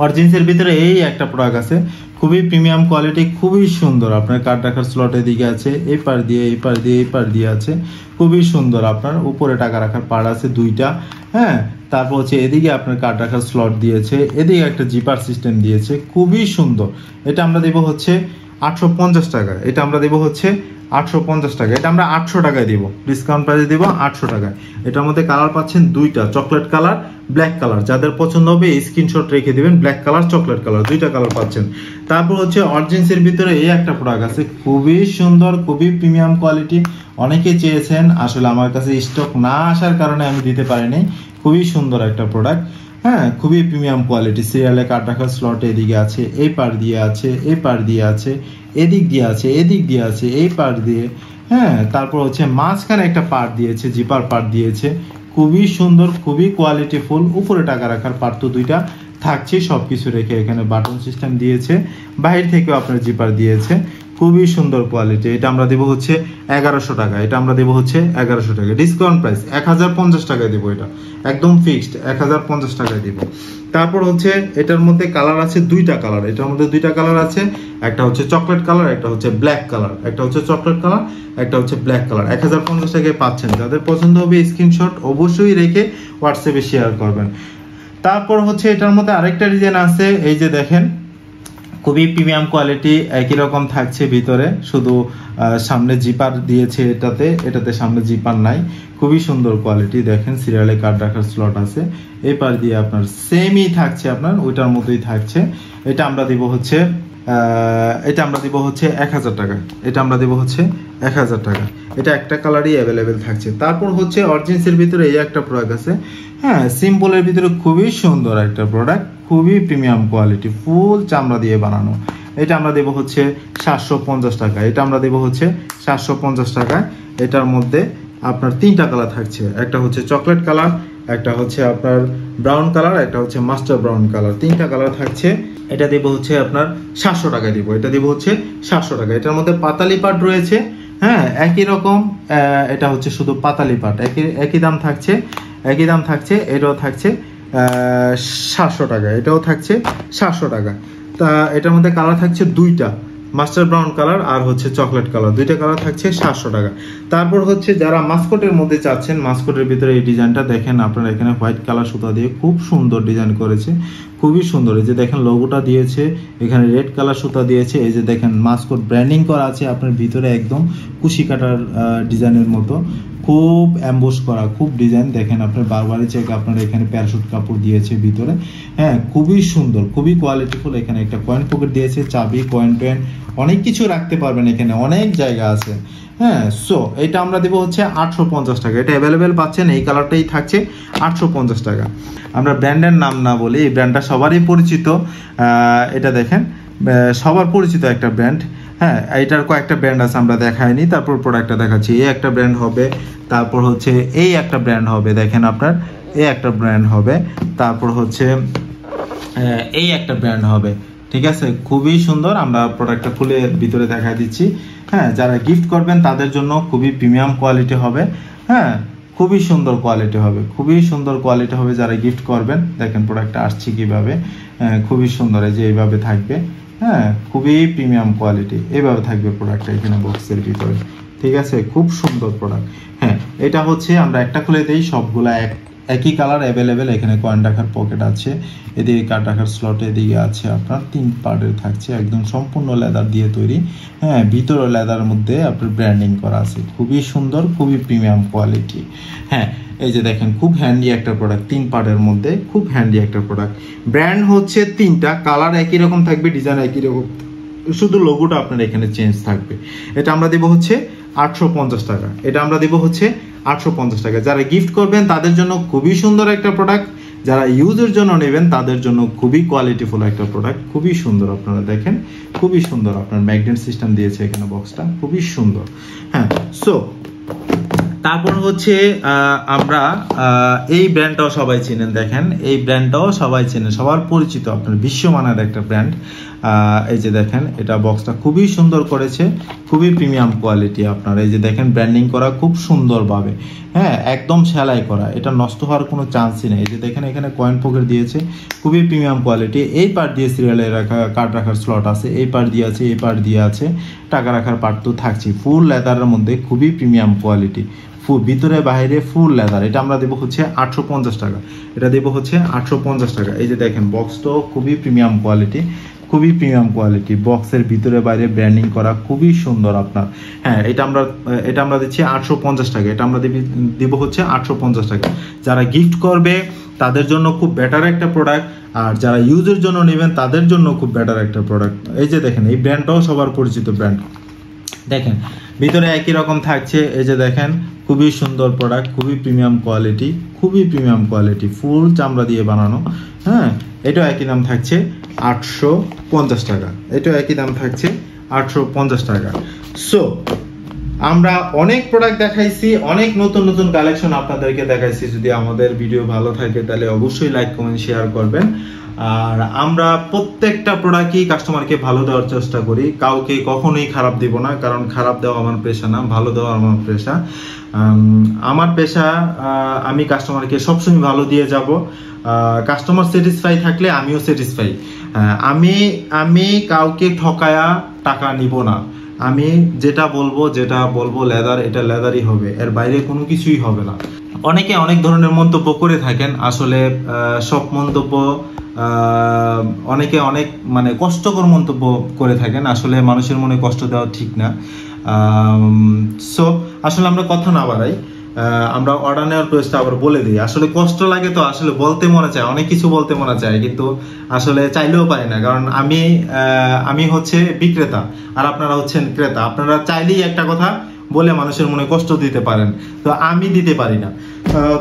অরিজিনসের ভিতরে এই একটা প্রোডাক্ট আছে, খুবই প্রিমিয়াম কোয়ালিটি, খুবই সুন্দর। আপনার কার্ড রাখার স্লটের দিকে আছে, এই পার দিয়ে এই পার দিয়ে এই পার দিয়ে আছে, খুবই সুন্দর। আপনার উপরে টাকা রাখার পার আছে 2টা। হ্যাঁ, তারপর হচ্ছে এদিকে আপনার কার্ড রাখার স্লট দিয়েছে, এদিকে একটা জিপার সিস্টেম দিয়েছে, খুবই সুন্দর। এটা আমরা দেবো হচ্ছে 850 টাকা, এটা আমরা দেবো হচ্ছে 850 টাকা। এটা আমরা 800 টাকায় দিব, ডিসকাউন্ট প্রাইসে দিব 800 টাকায়। এটার মধ্যে কালার পাচ্ছেন 2টা, চকলেট কালার, ব্ল্যাক কালার। যাদের পছন্দ হবে স্ক্রিনশট রেখে দিবেন, ব্ল্যাক কালার, চকলেট কালার, 2টা কালার পাচ্ছেন। তারপর হচ্ছে অরিজিনসের ভিতরে এই একটা প্রোডাক্ট আছে, খুবই সুন্দর, খুবই প্রিমিয়াম কোয়ালিটি। অনেকে চেয়েছেন, আসলে আমার কাছে স্টক না আসার কারণে আমি দিতে পারিনি। খুবই সুন্দর একটা প্রোডাক্ট। হ্যাঁ, খুবই প্রিমিয়াম কোয়ালিটি। সিরিয়ালে কার্ড রাখার স্লট এদিকে আছে, এই পার দিয়ে আছে, এই পার দিয়ে আছে, এদিক দিয়ে আছে, এদিক দিয়ে আছে, এই পার দিয়ে। হ্যাঁ, তারপর হচ্ছে মাঝখানে একটা পার্ট দিয়েছে, জিপার পার্ট দিয়েছে, খুবই সুন্দর, খুবই কোয়ালিটি ফুল। উপরে টাকা রাখার পার্ট তো 2টা থাকছে, সবকিছু রেখে এখানে বাটন সিস্টেম দিয়েছে, বাহির থেকেও আপনার জিপার দিয়েছে, খুবই সুন্দর কোয়ালিটি। এটা আমরা দেবো হচ্ছে 1100 টাকা, এটা আমরা দেবো হচ্ছে 1100 টাকা। ডিসকাউন্ট প্রাইস 1050 টাকায় দেবো, এটা একদম ফিক্সড 1050 টাকায় দিব। তারপর হচ্ছে এটার মধ্যে কালার আছে 2টা কালার, এটার মধ্যে 2টা কালার আছে, একটা হচ্ছে চকলেট কালার, একটা হচ্ছে ব্ল্যাক কালার, একটা হচ্ছে চকলেট কালার, একটা হচ্ছে ব্ল্যাক কালার। 1050 টাকায় পাচ্ছেন। যাদের পছন্দ হবে স্ক্রিনশট অবশ্যই রেখে হোয়াটসঅ্যাপে শেয়ার করবেন। তারপর হচ্ছে এটার মধ্যে আরেকটা ডিজাইন আছে, এই যে দেখেন, খুবই প্রিমিয়াম কোয়ালিটি, একই রকম থাকছে ভিতরে, শুধু সামনে জিপার দিয়েছে, এটাতে সামনে জিপার নাই। খুবই সুন্দর কোয়ালিটি, দেখেন সিরিয়ালে কার্ড রাখার স্লট আছে, এই পার দিয়ে আপনার সেমই থাকছে, আপনার ওইটার মতোই থাকছে। এটা আমরা দিব হচ্ছে 1000 টাকা, এটা আমরা দেবো হচ্ছে 1000 টাকা। এটা একটা কালারই অ্যাভেলেবেল থাকছে। তারপর হচ্ছে অরিজিনসের ভিতরে এই একটা প্রোডাক্ট আছে, হ্যাঁ, সিম্পলের ভিতরে খুবই সুন্দর একটা প্রোডাক্ট, খুবই প্রিমিয়াম কোয়ালিটি, ফুল চামড়া দিয়ে বানানো। এটা আমরা দেবো হচ্ছে 750 টাকা, এটা আমরা দেবো হচ্ছে 750 টাকা। এটার মধ্যে আপনার 3টা কালার থাকছে, একটা হচ্ছে চকলেট কালার, একটা হচ্ছে আপনার ব্রাউন কালার, একটা হচ্ছে মাস্টার ব্রাউন কালার, 3টা কালার থাকছে। এটা দেবো হচ্ছে আপনার 700 টাকায় দিব, এটা দেবো হচ্ছে 700 টাকা। এটার মধ্যে পাতালি পাট রয়েছে, হ্যাঁ একই রকম। এটা হচ্ছে শুধু পাতালি পাট, একই দাম থাকছে, এটাও থাকছে 700 টাকা, এটাও থাকছে 700 টাকা। তা এটার মধ্যে কালার থাকছে দুইটা, মাস্টার ব্রাউন কালার আর হচ্ছে চকলেট কালার, দুইটা কালার থাকছে 700 টাকা। তারপর হচ্ছে যারা মাস্কটের মধ্যে চাচ্ছেন, মাস্কটের ভিতরে এই ডিজাইনটা দেখেন আপনারা, এখানে হোয়াইট কালার সুতা দিয়ে খুব সুন্দর ডিজাইন করেছে, খুবই সুন্দর। এই যে দেখেন লোগোটা দিয়েছে, এখানে রেড কালার সুতা দিয়েছে, এই যে দেখেন মাস্কট ব্র্যান্ডিং করা আছে আপনার ভিতরে, একদম কুশি কাটার ডিজাইনের মতো, খুব অ্যাম্বোস করা, খুব ডিজাইন। দেখেন আপনার বারবারি চেক, আপনার এখানে প্যারাশুট কাপড় দিয়েছে ভিতরে, হ্যাঁ খুবই সুন্দর, খুবই কোয়ালিটিফুল। এখানে একটা কয়েন পকেট দিয়েছে, চাবি, কয়েন টয়েন অনেক কিছু রাখতে পারবেন, এখানে অনেক জায়গা আছে। হ্যাঁ সো এটা আমরা দেবো হচ্ছে 850 টাকা। এটা অ্যাভেলেবেল পাচ্ছেন, এই কালারটাই থাকছে 850 টাকা। আমরা ব্র্যান্ডের নাম না বলি, এই ব্র্যান্ডটা সবারই পরিচিত। এটা দেখেন সবার পরিচিত একটা ব্র্যান্ড। হ্যাঁ এইটার কয়েকটা ব্র্যান্ড আছে, আমরা দেখাইনি, তারপর প্রোডাক্টটা দেখাচ্ছি। এই একটা ব্র্যান্ড হবে, তারপর হচ্ছে এই একটা ব্র্যান্ড হবে, দেখেন আপনার এই একটা ব্র্যান্ড হবে, তারপর হচ্ছে এই একটা ব্র্যান্ড হবে। ঠিক আছে, খুবই সুন্দর। আমরা প্রোডাক্টটা খুলে ভিতরে দেখা দিচ্ছি। হ্যাঁ যারা গিফট করবেন তাদের জন্য খুবই প্রিমিয়াম কোয়ালিটি হবে। হ্যাঁ খুবই সুন্দর কোয়ালিটি হবে, খুবই সুন্দর কোয়ালিটি হবে যারা গিফট করবেন। দেখেন প্রোডাক্টটা আসছে কিভাবে, খুবই সুন্দর, এই যে এইভাবে থাকবে। হ্যাঁ খুবই প্রিমিয়াম কোয়ালিটি, এইভাবে থাকবে প্রোডাক্টটা এখানে বক্সের ভিতরে। ঠিক আছে, খুব সুন্দর প্রোডাক্ট। হ্যাঁ এটা হচ্ছে আমরা একটা খুলে দিই, সবগুলা একই কালার অ্যাভেলেবেল। এখানে কয়েন রাখার পকেট আছে, এদিকে কার্ড রাখার স্লট এদিকে আছে, আপনার 3 পার্টের থাকছে, একদম সম্পূর্ণ লেদার দিয়ে তৈরি। হ্যাঁ ভিতরে লেদার মধ্যে আপনার ব্র্যান্ডিং করা আছে, খুবই সুন্দর, খুবই প্রিমিয়াম কোয়ালিটি। হ্যাঁ এই যে দেখেন খুব হ্যান্ডি একটা প্রোডাক্ট, 3 পার্টের মধ্যে খুব হ্যান্ডি একটা প্রোডাক্ট। ব্র্যান্ড হচ্ছে 3টা, কালার একই রকম থাকবে, ডিজাইন একই রকম, শুধু লোগোটা আপনার এখানে চেঞ্জ থাকবে। এটা আমরা দেব হচ্ছে 850 টাকা। এটা আমরা দেব হচ্ছে 850 টাকা। যারা গিফট করবেন তাদের জন্য খুবই সুন্দর একটা প্রোডাক্ট, যারা ইউজের জন্য নেবেন তাদের জন্য খুবই কোয়ালিটিফুল একটা প্রোডাক্ট, খুবই সুন্দর। আপনারা দেখেন খুবই সুন্দর, আপনার ম্যাগনেট সিস্টেম দিয়েছে এখানে, বক্সটা খুবই সুন্দর। হ্যাঁ সো তারপর হচ্ছে আমরা এই ব্র্যান্ডটাও সবাই চেনেন, দেখেন এই ব্র্যান্ডটাও সবাই চেনেন, সবার পরিচিত, আপনার বিশ্বমানের একটা ব্র্যান্ড। এই যে দেখেন এটা বক্সটা খুবই সুন্দর করেছে, খুবই প্রিমিয়াম কোয়ালিটি। আপনার এই যে দেখেন ব্র্যান্ডিং করা খুব সুন্দরভাবে, হ্যাঁ একদম সেলাই করা, এটা নষ্ট হওয়ার কোনো চান্সই নেই। এই যে দেখেন এখানে কয়েন পকেট দিয়েছে, খুবই প্রিমিয়াম কোয়ালিটি। এই পার্ট দিয়ে সিরিয়ালে রাখা কার্ড রাখার স্লট আছে, এই পার্ট দিয়ে আছে, এই পার্ট দিয়ে আছে, টাকা রাখার পার্ট তো থাকছে। ফুল লেদারের মধ্যে খুবই প্রিমিয়াম কোয়ালিটি, ভিতরে বাইরে ফুল লেদার। এটা আমরা দেবো হচ্ছে 850 টাকা। এটা দেবো হচ্ছে 850 টাকা। এই যে দেখেন বক্সটাও খুবই প্রিমিয়াম কোয়ালিটি, খুবই প্রিমিয়াম কোয়ালিটি, বক্সের ভিতরে বাইরে ব্র্যান্ডিং করা, খুবই সুন্দর আপনার। হ্যাঁ এটা আমরা দিচ্ছি 850 টাকা। এটা আমরা দিব হচ্ছে 850 টাকা। যারা গিফট করবে তাদের জন্য খুব বেটার একটা প্রোডাক্ট, আর যারা ইউজের জন্য নেবেন তাদের জন্য খুব বেটার একটা প্রোডাক্ট। এই যে দেখেন এই ব্র্যান্ডটাও সবার পরিচিত ব্র্যান্ড, দেখেন ভিতরে একই রকম থাকছে। এই যে দেখেন খুবই সুন্দর প্রোডাক্ট, খুবই প্রিমিয়াম কোয়ালিটি, খুবই প্রিমিয়াম কোয়ালিটি, ফুল চামড়া দিয়ে বানানো। হ্যাঁ এটাও একই দাম থাকছে 850 টাকা। এটাও একই দাম থাকছে 850 টাকা। সো আমরা অনেক প্রোডাক্ট দেখাইছি, অনেক নতুন নতুন কালেকশন আপনাদেরকে দেখাইছি। যদি আমাদের ভিডিও ভালো থাকে তাহলে অবশ্যই লাইক কমেন্ট শেয়ার করবেন। আর আমরা প্রত্যেকটা প্রোডাক্টই কাস্টমারকে ভালো দেওয়ার চেষ্টা করি, কাউকে কখনোই খারাপ দিব না, কারণ খারাপ দেওয়া আমার পেশা না, ভালো দেওয়া আমার পেশা। আমার পেশা, আমি কাস্টমারকে সবসময় ভালো দিয়ে যাব। কাস্টমার স্যাটিসফাই থাকলে আমিও স্যাটিসফাই। আমি কাউকে ঠকায়া টাকা নিব না। আমি যেটা বলবো লেদার, এটা লেদারই হবে, এর বাইরে কোনো কিছুই হবে না। অনেকে অনেক ধরনের মন্তব্য করে থাকেন, আসলে সব মন্তব্য, অনেকে অনেক মানে কষ্টকর মন্তব্য করে থাকেন, আসলে মানুষের মনে কষ্ট দেওয়া ঠিক না। সো আসলে আমরা কথা না বাড়াই, আমরা অর্ডার নেওয়ার প্রসেসটা আবার বলে দিই। আসলে কষ্ট লাগে তো, আসলে বলতে মনে চায়, অনেক কিছু বলতে মনে চায়, কিন্তু আসলে চাইলেও পারি না, কারণ আমি হচ্ছে বিক্রেতা আর আপনারা হচ্ছেন ক্রেতা। আপনারা চাইলেই একটা কথা বলে মানুষের মনে কষ্ট দিতে পারেন, তো আমি দিতে পারি না।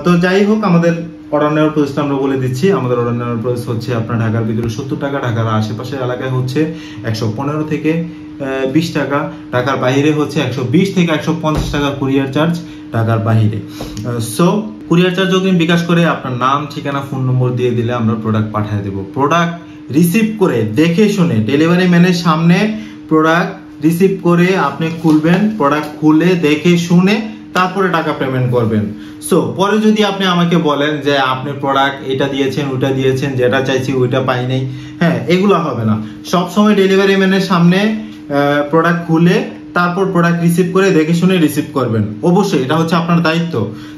তো যাই হোক, আমাদের অর্ডার নেওয়ার প্রসেসটা আমরা বলে দিচ্ছি। আমাদের অর্ডার নেওয়ার প্রসেস হচ্ছে আপনার ঢাকার ভিতরে 70 টাকা, ঢাকার আশেপাশের এলাকায় হচ্ছে 115 থেকে 20 টাকা, ঢাকার বাইরে হচ্ছে 120 থেকে 150 টাকা কুরিয়ার চার্জ ঢাকার বাইরে। সো কুরিয়ার চার্জ যদি বিকাশ করে আপনার নাম, ঠিকানা, ফোন নম্বর দিয়ে দিলে আমরা প্রোডাক্ট পাঠিয়ে দেবো। প্রোডাক্ট রিসিভ করে দেখে শুনে ডেলিভারি ম্যানের সামনে প্রোডাক্ট রিসিভ করে আপনি খুলবেন, প্রোডাক্ট খুলে দেখে শুনে তারপরে টাকা পেমেন্ট করবেন। সো পরে যদি আপনি আমাকে বলেন যে আপনি প্রোডাক্ট এটা দিয়েছেন ওইটা দিয়েছেন, যেটা চাইছি ওইটা পাই নাই, হ্যাঁ এগুলো হবে না। সবসময় ডেলিভারি ম্যানের সামনে প্রোডাক্ট খুলে তারপর প্রোডাক্ট রিসিভ করে দেখে শুনে রিসিভ করবেন, অবশ্যই এটা হচ্ছে আপনার দায়িত্ব।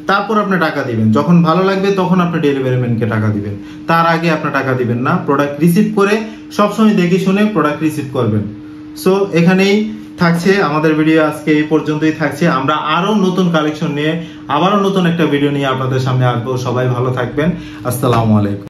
তারপর আপনি টাকা দিবেন, যখন ভালো লাগবে তখন আপনি ডেলিভারি ম্যানকে টাকা দিবেন, তার আগে আপনি টাকা দিবেন না। প্রোডাক্ট রিসিভ করে সবসময় দেখে শুনে প্রোডাক্ট রিসিভ করবেন। সো এখানেই থাকছে আমাদের ভিডিও, আজকে এই পর্যন্তই থাকছে। আমরা আরো নতুন কালেকশন নিয়ে আবারও নতুন একটা ভিডিও নিয়ে আপনাদের সামনে আসবো। সবাই ভালো থাকবেন, আসসালামু আলাইকুম।